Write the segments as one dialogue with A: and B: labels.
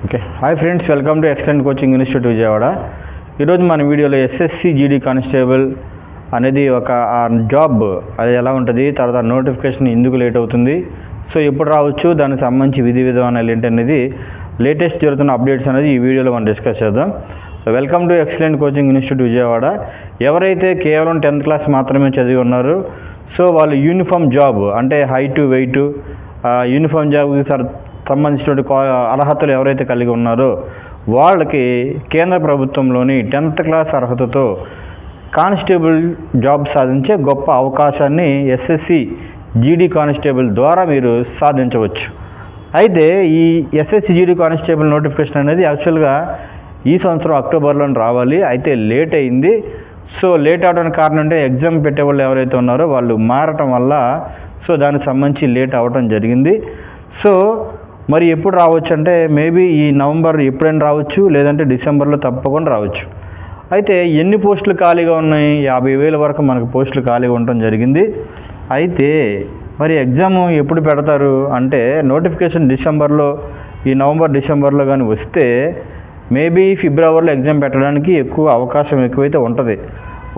A: Okay, hi friends, welcome to excellent coaching institute Vijayawada. ఈరోజు మన వీడియోలో ఎస్ఎస్సి జీడీ కానిస్టేబుల్ అనేది ఒక జాబ్, అది ఎలా ఉంటుంది, తర్వాత నోటిఫికేషన్ ఎందుకు లేట్ అవుతుంది, సో ఎప్పుడు రావచ్చు, దానికి సంబంధించి విధి విధానాలు ఏంటి అనేది లేటెస్ట్ జరుగుతున్న అప్డేట్స్ అనేది ఈ వీడియోలో మనం డిస్కస్ చేద్దాం. Welcome to excellent coaching institute Vijayawada. ఎవరైతే కేవలం 10th క్లాస్ మాత్రమే చదివి ఉన్నారో, సో వాళ్ళు యూనిఫామ్ జాబ్ అంటే హైట్ వెయిట్ యూనిఫామ్ జాబ్కి సంబంధించినటువంటి అర్హతలు ఎవరైతే కలిగి ఉన్నారో వాళ్ళకి కేంద్ర ప్రభుత్వంలోని 10th క్లాస్ అర్హతతో కానిస్టేబుల్ జాబ్ సాధించే గొప్ప అవకాశాన్ని ఎస్ఎస్సి జీడీ కానిస్టేబుల్ ద్వారా మీరు సాధించవచ్చు. అయితే ఈ ఎస్ఎస్సి జీడీ కానిస్టేబుల్ నోటిఫికేషన్ అనేది యాక్చువల్గా ఈ సంవత్సరం అక్టోబర్లో రావాలి, అయితే లేట్ అయింది. సో లేట్ అవడానికి కారణం అంటే ఎగ్జామ్ పెట్టే వాళ్ళు ఎవరైతే ఉన్నారో వాళ్ళు మారటం వల్ల సో దానికి సంబంధించి లేట్ అవ్వటం జరిగింది. సో మరి ఎప్పుడు రావచ్చు అంటే మేబీ ఈ నవంబర్ ఎప్పుడైనా రావచ్చు, లేదంటే డిసెంబర్లో తప్పకుండా రావచ్చు. అయితే ఎన్ని పోస్టులు ఖాళీగా ఉన్నాయి? 50,000 వరకు మనకు పోస్టులు ఖాళీగా ఉండటం జరిగింది. అయితే మరి ఎగ్జామ్ ఎప్పుడు పెడతారు అంటే నోటిఫికేషన్ డిసెంబర్లో, ఈ నవంబర్ డిసెంబర్లో కానీ వస్తే మేబీ ఫిబ్రవరిలో ఎగ్జామ్ పెట్టడానికి ఎక్కువ అవకాశం ఎక్కువైతే ఉంటుంది.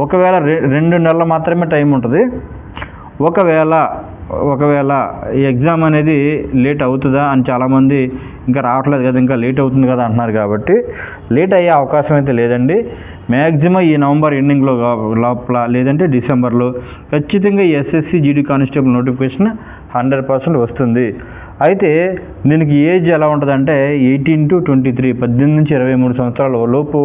A: ఒకవేళ 2 నెలలు మాత్రమే టైం ఉంటుంది. ఒకవేళ ఈ ఎగ్జామ్ అనేది లేట్ అవుతుందా అని చాలామంది ఇంకా రావట్లేదు కదా, ఇంకా లేట్ అవుతుంది కదా అంటున్నారు. కాబట్టి లేట్ అయ్యే అవకాశం అయితే లేదండి. మ్యాక్సిమం ఈ నవంబర్ ఎండింగ్లో లోపల లేదంటే డిసెంబర్లో ఖచ్చితంగా ఈ ఎస్ఎస్సి జీడీ కానిస్టేబుల్ నోటిఫికేషన్ 100% వస్తుంది. అయితే దీనికి ఏజ్ ఎలా ఉంటుందంటే 18 to 23, 18 నుంచి 23 సంవత్సరాల లోపు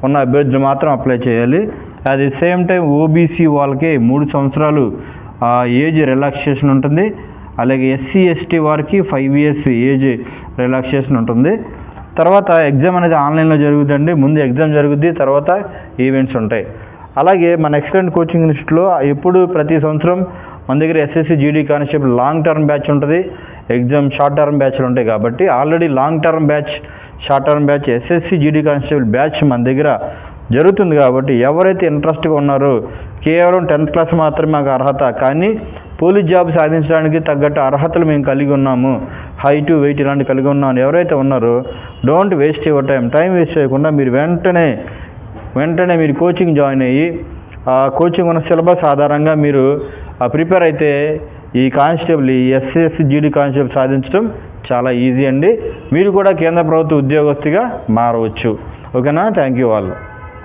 A: ఉన్న అభ్యర్థులు మాత్రం అప్లై చేయాలి. At the same time OBC వాళ్ళకి 3 సంవత్సరాలు ఏజ్ రిలాక్సేషన్ ఉంటుంది. అలాగే ఎస్సీ ఎస్టీ వారికి 5 years ఏజ్ రిలాక్సేషన్ ఉంటుంది. తర్వాత ఎగ్జామ్ అనేది ఆన్లైన్లో జరుగుతుందండి. ముందు ఎగ్జామ్ జరుగుద్ది, తర్వాత ఈవెంట్స్ ఉంటాయి. అలాగే మన ఎక్సలెంట్ కోచింగ్ ఇన్స్టిట్యూట్లో ఎప్పుడు ప్రతి సంవత్సరం మన దగ్గర SSC GD constable long term batch ఉంటుంది, ఎగ్జామ్ షార్ట్ టర్మ్ బ్యాచ్లు ఉంటాయి. కాబట్టి already long term batch, short term batch, SSC GD constable batch మన దగ్గర జరుగుతుంది. కాబట్టి ఎవరైతే ఇంట్రెస్ట్గా ఉన్నారో, కేవలం 10th క్లాస్ మాత్రమే మాకు అర్హత, కానీ పోలీస్ జాబ్ సాధించడానికి తగ్గట్టు అర్హతలు మేము కలిగి ఉన్నాము, హైట్ వెయిట్ ఇలాంటివి కలిగి ఉన్నాము ఎవరైతే ఉన్నారో don't waste your time waste చేయకుండా మీరు వెంటనే మీరు కోచింగ్ జాయిన్ అయ్యి కోచింగ్ ఉన్న సిలబస్ ఆధారంగా మీరు ప్రిపేర్ అయితే ఈ కానిస్టేబుల్, ఈ ఎస్ఎస్సి జీడీ కానిస్టేబుల్ సాధించడం చాలా ఈజీ అండి. మీరు కూడా కేంద్ర ప్రభుత్వ ఉద్యోగస్తుగా మారవచ్చు. ఓకేనా? Thank you all.